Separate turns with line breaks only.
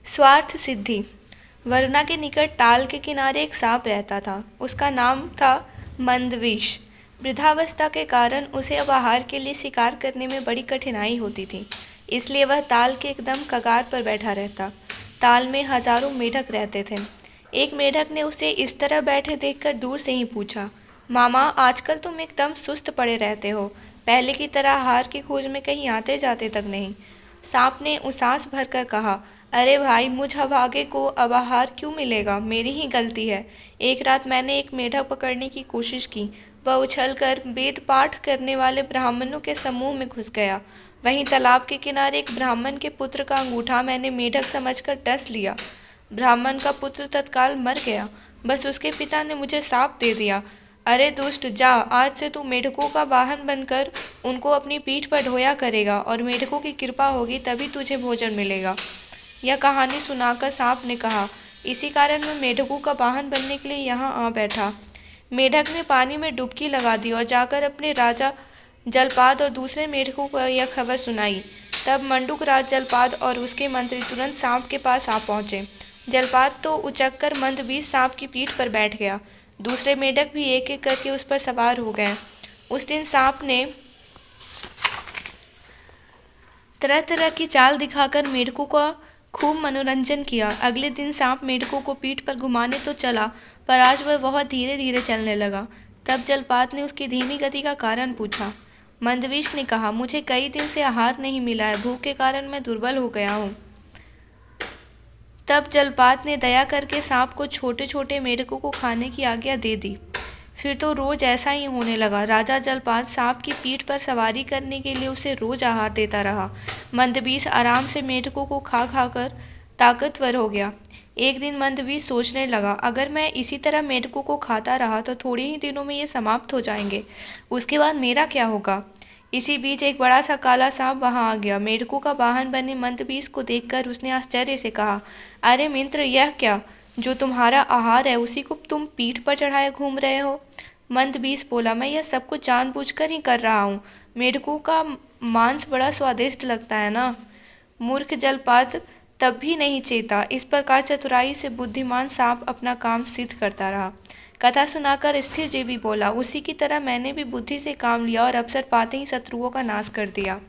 स्वार्थ सिद्धि। वरुणा के निकट ताल के किनारे एक सांप रहता था। उसका नाम था मंदवीश। वृद्धावस्था के कारण उसे अब आहार के लिए शिकार करने में बड़ी कठिनाई होती थी, इसलिए वह ताल के एकदम कगार पर बैठा रहता। ताल में हजारों मेढक रहते थे। एक मेढक ने उसे इस तरह बैठे देखकर दूर से ही पूछा, मामा, आजकल तुम एकदम सुस्त पड़े रहते हो। पहले की तरह आहार की खोज में कहीं आते जाते तक नहीं। सांप ने उसास भरकर कहा, अरे भाई, मुझ अभागे को अब आहार क्यों मिलेगा? मेरी ही गलती है। एक रात मैंने एक मेढक पकड़ने की कोशिश की। वह उछलकर वेद पाठ करने वाले ब्राह्मणों के समूह में घुस गया। वहीं तालाब के किनारे एक ब्राह्मण के पुत्र का अंगूठा मैंने मेढक समझकर डस लिया। ब्राह्मण का पुत्र तत्काल मर गया। बस उसके पिता ने मुझे शाप दे दिया, अरे दुष्ट, जा, आज से तू मेढकों का वाहन बनकर उनको अपनी पीठ पर ढोया करेगा और मेढकों की कृपा होगी तभी तुझे भोजन मिलेगा। यह कहानी सुनाकर सांप ने कहा, इसी कारण मैं मेढकों का वाहन बनने के लिए यहाँ आ बैठा। मेढक ने पानी में डुबकी लगा दी और जाकर अपने राजा जलपाद और दूसरे मेढकों को यह खबर सुनाई। तब मंडूक राज जलपाद और उसके मंत्री तुरंत सांप के पास आ पहुंचे। जलपाद तो उचककर मंदबीज सांप की पीठ पर बैठ गया। दूसरे मेढक भी एक एक करके उस पर सवार हो गए। उस दिन सांप ने तरह तरह की चाल दिखाकर मेढकों का खूब मनोरंजन किया। अगले दिन सांप मेढकों को पीठ पर घुमाने तो चला, पर आज वह बहुत धीरे धीरे चलने लगा। तब जलपात ने उसकी धीमी गति का कारण पूछा। मंदवीश ने कहा, मुझे कई दिन से आहार नहीं मिला है, भूख के कारण मैं दुर्बल हो गया हूँ। तब जलपात ने दया करके सांप को छोटे छोटे मेढकों को खाने की आज्ञा दे दी। फिर तो रोज ऐसा ही होने लगा। राजा जलपात सांप की पीठ पर सवारी करने के लिए उसे रोज आहार देता रहा। मंदबीस आराम से मेढकों को खा खाकर ताकतवर हो गया। एक दिन मंदबीस सोचने लगा, अगर मैं इसी तरह मेढकों को खाता रहा तो थोड़े ही दिनों में ये समाप्त हो जाएंगे। उसके बाद मेरा क्या होगा? इसी बीच एक बड़ा सा काला सांप वहां आ गया। मेढकों का वाहन बने मंदबीस को देखकर उसने आश्चर्य से कहा, अरे मित्र, यह क्या? जो तुम्हारा आहार है उसी को तुम पीठ पर चढ़ाए घूम रहे हो। मंदबीस बोला, मैं यह सब कुछ जानबूझकर ही कर रहा हूँ। मेढकों का मांस बड़ा स्वादिष्ट लगता है ना। मूर्ख जलपात तब भी नहीं चेता। इस प्रकार चतुराई से बुद्धिमान सांप अपना काम सिद्ध करता रहा। कथा सुनाकर स्थिर जीवी बोला, उसी की तरह मैंने भी बुद्धि से काम लिया और अवसर पाते ही शत्रुओं का नाश कर दिया।